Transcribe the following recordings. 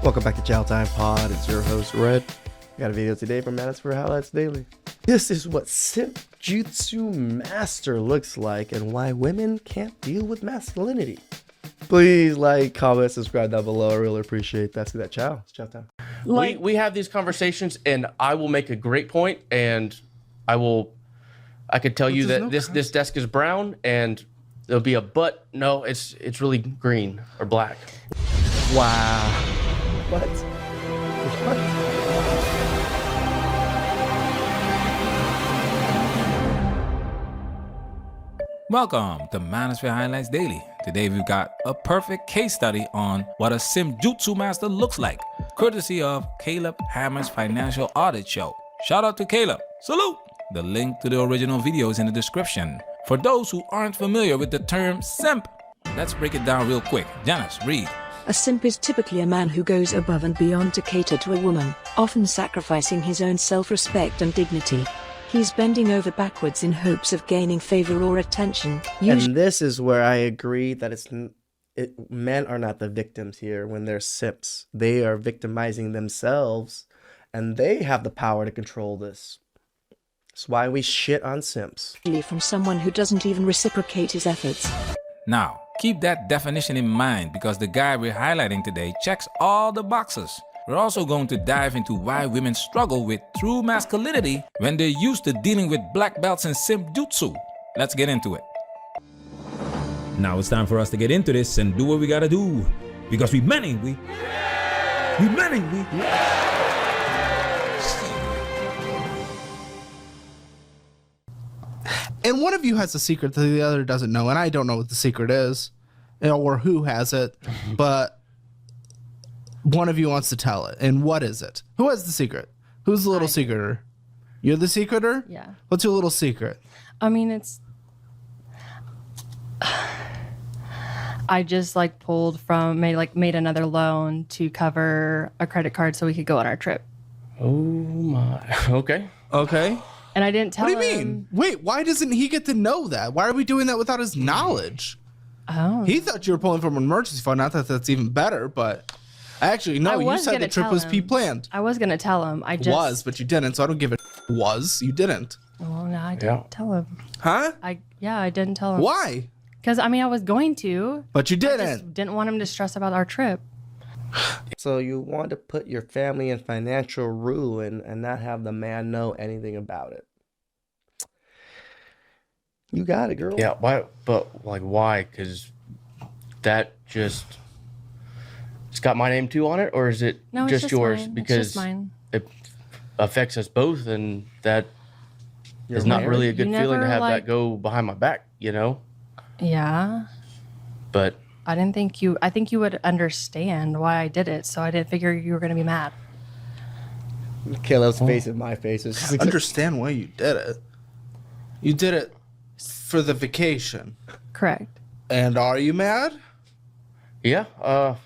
Welcome back to TheChowTimePod. It's your host, Red. We got a video today from Manosphere Highlights Daily. This is what SIMPJutsu Master looks like and why women can't deal with masculinity. Please like, comment, subscribe down below. I really appreciate that. See that, Chow. It's Chow time. We have these conversations, and I will make a great point, and I could tell you that this desk is brown, and there'll be a but. No, it's really green or black. Wow. What? Welcome to Manosphere Highlights Daily. Today we've got a perfect case study on what a SIMPJutsu master looks like, courtesy of Caleb Hammer's Financial Audit Show. Shout out to Caleb. Salute! The link to the original video is in the description. For those who aren't familiar with the term simp, let's break it down real quick. Janice, read. A simp is typically a man who goes above and beyond to cater to a woman, often sacrificing his own self-respect and dignity. He's bending over backwards in hopes of gaining favor or attention. And this is where I agree that men are not the victims here when they're simps. They are victimizing themselves, and they have the power to control this. That's why we shit on simps. From someone who doesn't even reciprocate his efforts. Now, keep that definition in mind because the guy we're highlighting today checks all the boxes. We're also going to dive into why women struggle with true masculinity when they're used to dealing with black belts in SIMPJutsu. Let's get into it. Now it's time for us to get into this and do what we gotta do. Because we men. And one of you has a secret that the other doesn't know, and I don't know what the secret is, or who has it, but one of you wants to tell it. And what is it? Who has the secret? Who's the little secreter? You're the secreter? Yeah. What's your little secret? I mean, it's... I just made another loan to cover a credit card so we could go on our trip. Oh my. Okay. Okay. And I didn't tell him. What do you mean? Wait, why doesn't he get to know that? Why are we doing that without his knowledge? Oh. He thought you were pulling from an emergency fund. Not that that's even better, but... Actually, no, you said the trip was pre-planned. I was going to tell him. Was, but you didn't, so I don't give a you didn't. Well, no, I didn't tell him. Huh? I didn't tell him. Why? Because, I mean, I was going to. But you didn't. I just didn't want him to stress about our trip. So you want to put your family in financial ruin and not have the man know anything about it. You got it, girl. Yeah, why? But, why? Because that just... It's got my name too on it, or is it just yours? Mine. Because it's just mine. It affects us both, and that is not married? really a good feeling to have never, that go behind my back, you know? Yeah. But I think you would understand why I did it, so I didn't figure you were going to be mad. Caleb's face and my face is just Understand why you did it. You did it for the vacation. Correct. And are you mad? yeah, I'll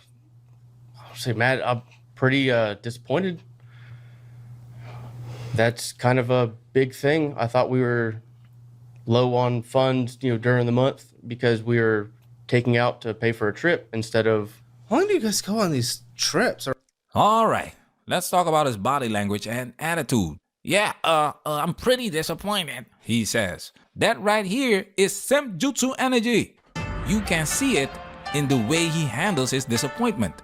say, Matt, I'm pretty disappointed. That's kind of a big thing. I thought we were low on funds, during the month because we were taking out to pay for a trip instead of... How long do you guys go on these trips? All right, let's talk about his body language and attitude. Yeah, I'm pretty disappointed, he says. That right here is SIMPJutsu energy. You can see it in the way he handles his disappointment.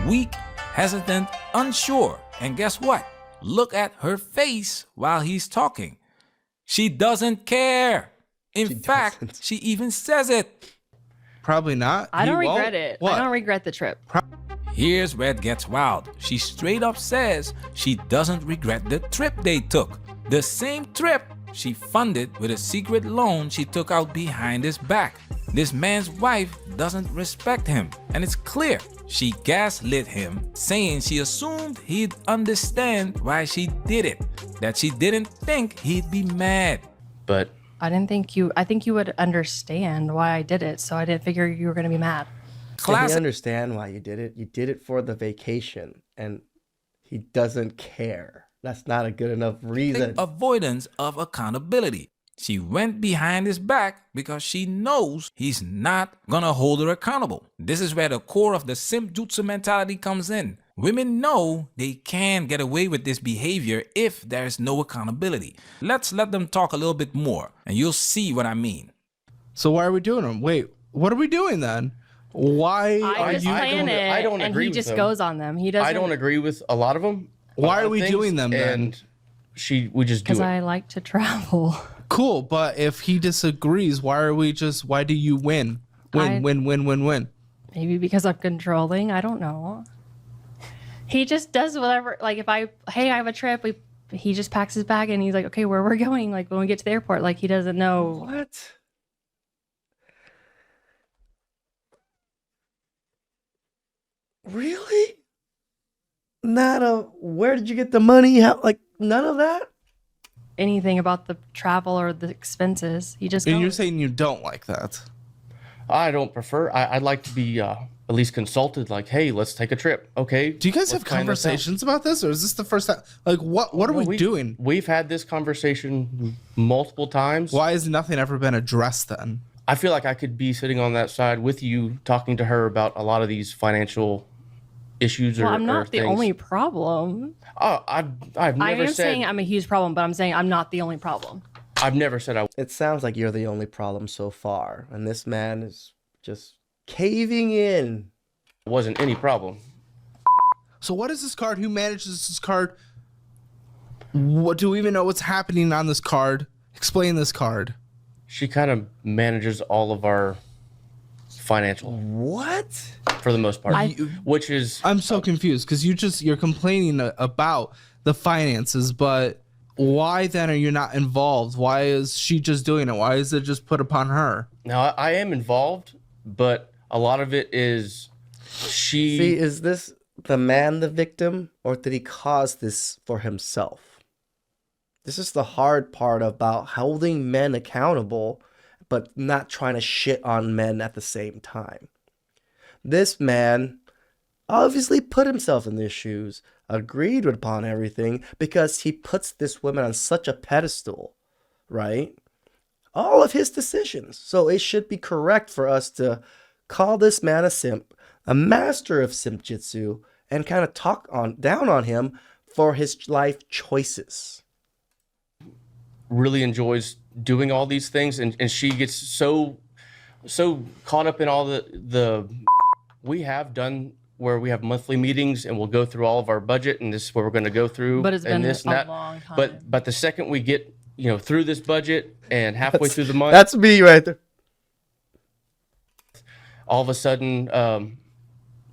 Weak, hesitant, unsure. And guess what? Look at her face while he's talking. She doesn't care. In fact, she even says it. Probably not. I don't He won't? regret it. What? I don't regret the trip. Here's where it gets wild. She straight up says she doesn't regret the trip they took. The same trip she funded with a secret loan she took out behind his back. This man's wife doesn't respect him, and it's clear she gaslit him, saying she assumed he'd understand why she did it, that she didn't think he'd be mad. But I think you would understand why I did it, so I didn't figure you were going to be mad. I understand why you did it. You did it for the vacation, and he doesn't care. That's not a good enough reason. Avoidance of accountability. She went behind his back because she knows he's not gonna hold her accountable. This is where the core of the SIMPJutsu mentality comes in. Women know they can get away with this behavior if there's no accountability. Let's let them talk a little bit more, and you'll see what I mean. So why are we doing them? Wait, what are we doing then? Why I just plan it, I don't and agree he with just them. goes on them. He doesn't. I don't agree with a lot of them. Why are we doing them then? And we just do Because it. I like to travel. Cool, but if he disagrees, why do you win? Win. Maybe because I'm controlling. I don't know. He just does whatever. Like if I have a trip, he just packs his bag and he's like, okay, where we're going? Like when we get to the airport, like he doesn't know. What? Really? Not a. Where did you get the money? How? Like none of that. Anything about the travel or the expenses. He just And goes. you're saying you don't like that. I don't prefer. I'd like to be at least consulted. Like, hey, let's take a trip. Okay. Do you guys have let's plan this out. conversations about this, or is this the first time? Like, what are we doing? We've had this conversation multiple times. Why has nothing ever been addressed then? I feel like I could be sitting on that side with you, talking to her about a lot of these financial issues. Well, I'm or not the things. only problem. Oh, I've I never am said. saying I'm a huge problem, but I'm saying I'm not the only problem. I've never said I. It sounds like you're the only problem so far, and this man is just caving in. Wasn't any problem. So what is this card? Who manages this card? What do we even know what's happening on this card? Explain this card. She kind of manages all of our financial What? for the most part, which is I'm so confused because you're complaining about the finances, but why then are you not involved? Why is she just doing it? Why is it just put upon her? now I am involved, but a lot of it is she. See, is this the man the victim, or did he cause this for himself? This is the hard part about holding men accountable, but not trying to shit on men at the same time. This man obviously put himself in these shoes, agreed upon everything, because he puts this woman on such a pedestal, right? All of his decisions. So it should be correct for us to call this man a simp, a master of SIMPJutsu, and kind of talk down on him for his life choices. Really enjoys doing all these things, and she gets so caught up in all the we have done where we have monthly meetings and we'll go through all of our budget, and this is where we're going to go through. But it's been and this and a that. long time. But the second we get through this budget and halfway through the month, That's me right there. all of a sudden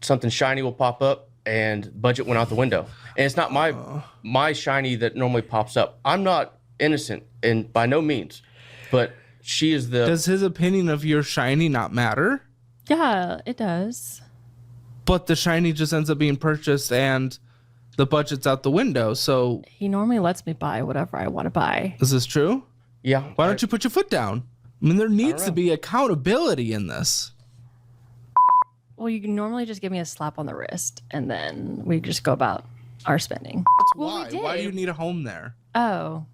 something shiny will pop up and budget went out the window. And it's not my shiny that normally pops up. I'm not innocent, and by no means, but she is the. Does his opinion of your shiny not matter? Yeah, it does. But the shiny just ends up being purchased and the budget's out the window. So He normally lets me buy whatever I want to buy. is this true? Yeah. Why don't you put your foot down? I mean, there needs to be accountability in this. Well, you can normally just give me a slap on the wrist, and then we just go about our spending. Why? Why do you need a home there? Oh.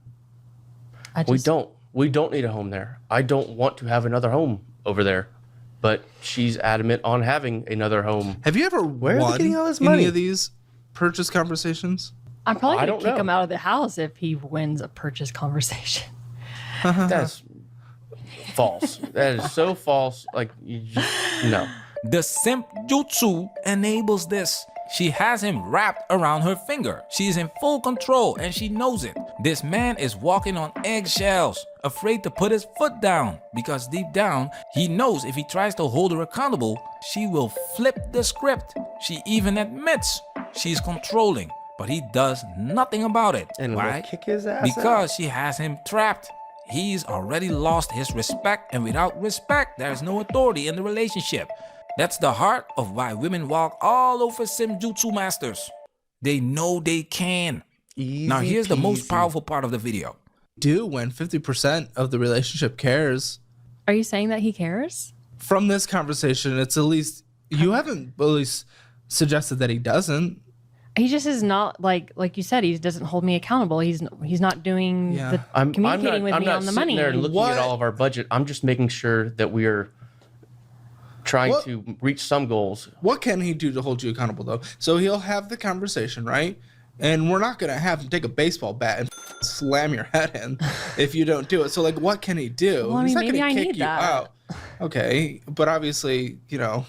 We don't need a home there. I don't want to have another home over there, but she's adamant on having another home. Have you ever Where is he won getting all this any money? of these purchase conversations? I'm probably I going don't to kick know. him out of the house if he wins a purchase conversation. That's false. That is so false. Like no. The Simp Jutsu enables this. She has him wrapped around her finger. She's in full control and she knows it. This man is walking on eggshells, afraid to put his foot down because deep down, he knows if he tries to hold her accountable, she will flip the script. She even admits she's controlling, but he does nothing about it. And Why? will kick his ass Because she has him trapped. He's already lost his respect, and without respect, there's no authority in the relationship. That's the heart of why women walk all over SIMPJutsu masters. They know they can. Easy Now here's the most peasy. powerful part of the video. Do when 50% of the relationship cares. Are you saying that he cares? From this conversation, it's at least you haven't at least suggested that he doesn't. He just is not like you said. He doesn't hold me accountable. He's not doing Yeah. the I'm communicating not with me on the sitting money. there looking What? at all of our budget. I'm just making sure that we are trying to reach some goals. What can he do to hold you accountable, though? So he'll have the conversation, right? And we're not going to have him take a baseball bat and slam your head in if you don't do it. So, like, what can he do? Well, I He's mean, not maybe going I to kick need you that. out. Okay. But obviously, you know.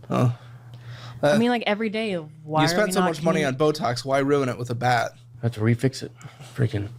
I mean, like every day. Why You are spent we so not much money on Botox. Why ruin it with a bat? I have to refix it. Freaking.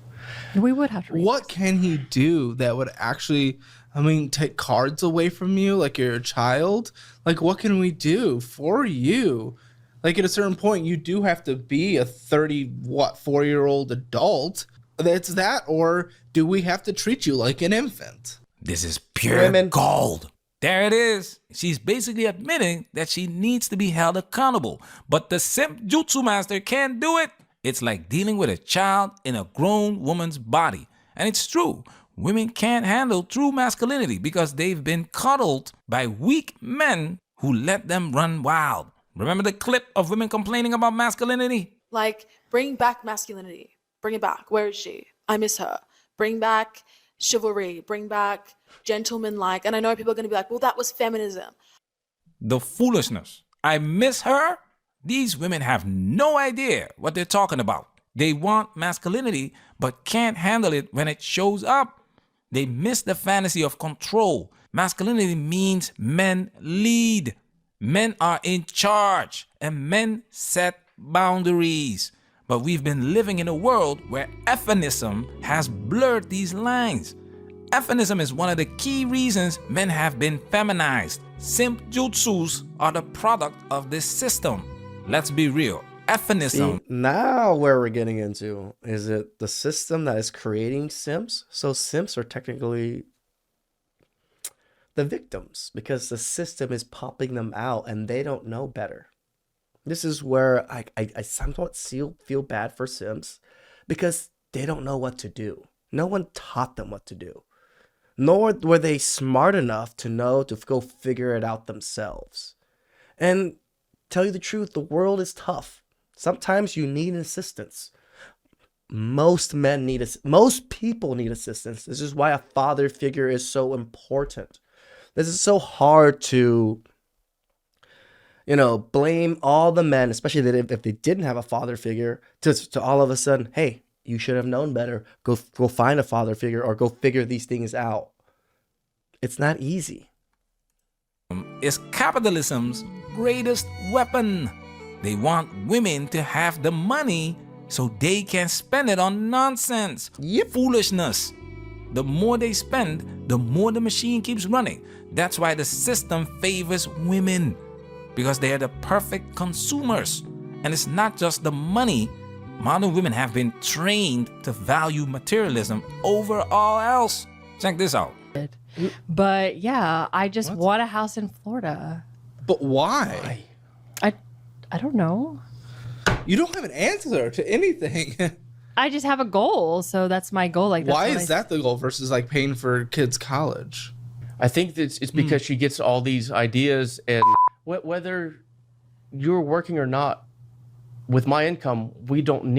We would have to. What can he do that would actually, I mean, take cards away from you like you're a child? Like, what can we do for you? Like, at a certain point, you do have to be a 4-year-old adult. It's that, or do we have to treat you like an infant? This is pure Women. gold. There it is. She's basically admitting that she needs to be held accountable. But the Simp Jutsu master can't do it. It's like dealing with a child in a grown woman's body. And it's true. Women can't handle true masculinity because they've been coddled by weak men who let them run wild. Remember the clip of women complaining about masculinity? Like, bring back masculinity. Bring it back. Where is she? I miss her. Bring back chivalry. Bring back gentleman-like. And I know people are going to be like, well, that was feminism. The foolishness. I miss her? These women have no idea what they're talking about. They want masculinity, but can't handle it when it shows up. They miss the fantasy of control. Masculinity means men lead. Men are in charge, and men set boundaries. But we've been living in a world where feminism has blurred these lines. Feminism is one of the key reasons men have been feminized. Simp jutsus are the product of this system. Let's be real. Feminism. See, now where we're getting into, is it the system that is creating simps? So simps are technically the victims because the system is popping them out and they don't know better. This is where I somewhat feel bad for simps because they don't know what to do. No one taught them what to do. Nor were they smart enough to know to go figure it out themselves. And tell you the truth, the world is tough. Sometimes you need assistance. Most people need assistance. This is why a father figure is so important. This is so hard to, blame all the men, especially that if they didn't have a father figure, to all of a sudden, hey, you should have known better. Go find a father figure or go figure these things out. It's not easy. Is capitalism's greatest weapon. They want women to have the money so they can spend it on nonsense. Yep. Foolishness. The more they spend, the more the machine keeps running. That's why the system favors women, because they are the perfect consumers. And it's not just the money. Modern women have been trained to value materialism over all else. Check this out. But yeah, I just want a house in Florida. But why? I don't know. You don't have an answer to anything. I just have a goal, so that's my goal. Like, that's Why what is that the goal versus like paying for kids' college? I think that it's because she gets all these ideas, and whether you're working or not, with my income, you don't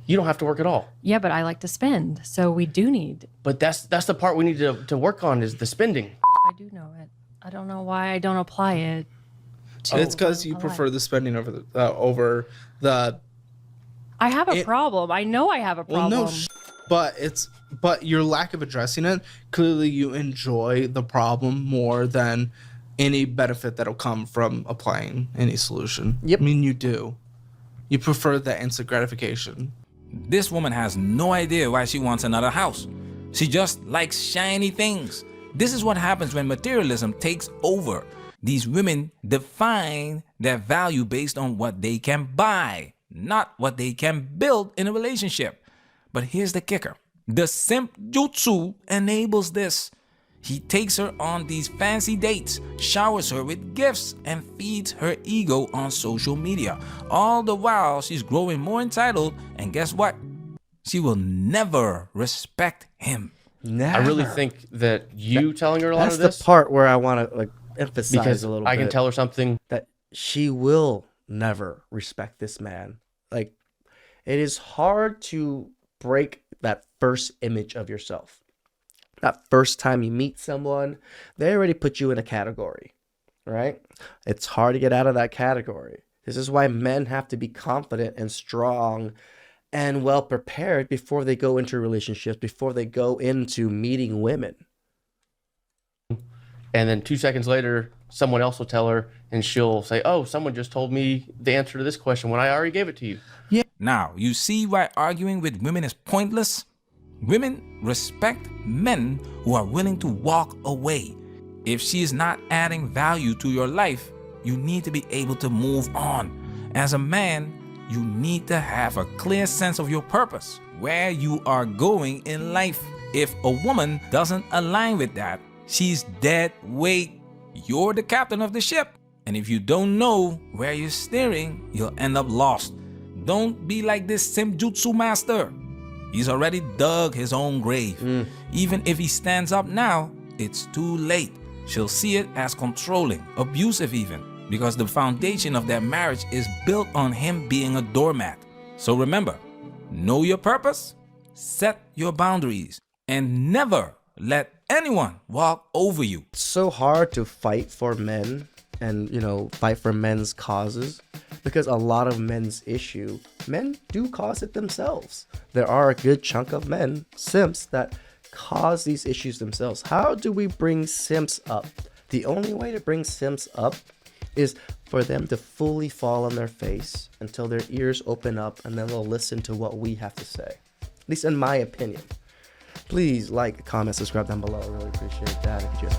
have to work at all. Yeah, but I like to spend, so we do need. But that's the part we need to work on is the spending. I do know it. I don't know why I don't apply it. It's because you prefer the spending over the. I have a problem. I know I have a problem. Well, no, but your lack of addressing it, clearly you enjoy the problem more than any benefit that'll come from applying any solution. Yep. I mean, you do. You prefer the instant gratification. This woman has no idea why she wants another house. She just likes shiny things. This is what happens when materialism takes over. These women define their value based on what they can buy, not what they can build in a relationship. But here's the kicker. The Simp Jutsu enables this. He takes her on these fancy dates, showers her with gifts, and feeds her ego on social media. All the while, she's growing more entitled, and guess what? She will never respect him. Never. I really think that telling her a lot of this. That's the part where I want to emphasize because a little bit. I can tell her something that she will never respect this man. Like, it is hard to break that first image of yourself. that first time you meet someone, they already put you in a category, right? It's hard to get out of that category. This is why men have to be confident and strong and well prepared before they go into relationships, before they go into meeting women. And then 2 seconds later, someone else will tell her, and she'll say, oh, someone just told me the answer to this question when I already gave it to you. Now, you see why arguing with women is pointless? Women respect men who are willing to walk away. If she is not adding value to your life, you need to be able to move on. As a man, you need to have a clear sense of your purpose, where you are going in life. If a woman doesn't align with that, she's dead weight. You're the captain of the ship. And if you don't know where you're steering, you'll end up lost. Don't be like this SIMPJutsu master. He's already dug his own grave. Even if he stands up now, it's too late. She'll see it as controlling, abusive even, because the foundation of their marriage is built on him being a doormat. So remember, know your purpose, set your boundaries, and never let anyone walk over you. It's so hard to fight for men and, fight for men's causes because a lot of men's issue, men do cause it themselves. There are a good chunk of men, simps, that cause these issues themselves. How do we bring simps up? The only way to bring simps up is for them to fully fall on their face until their ears open up and then they'll listen to what we have to say. At least in my opinion. Please like, comment, subscribe down below. I really appreciate that if you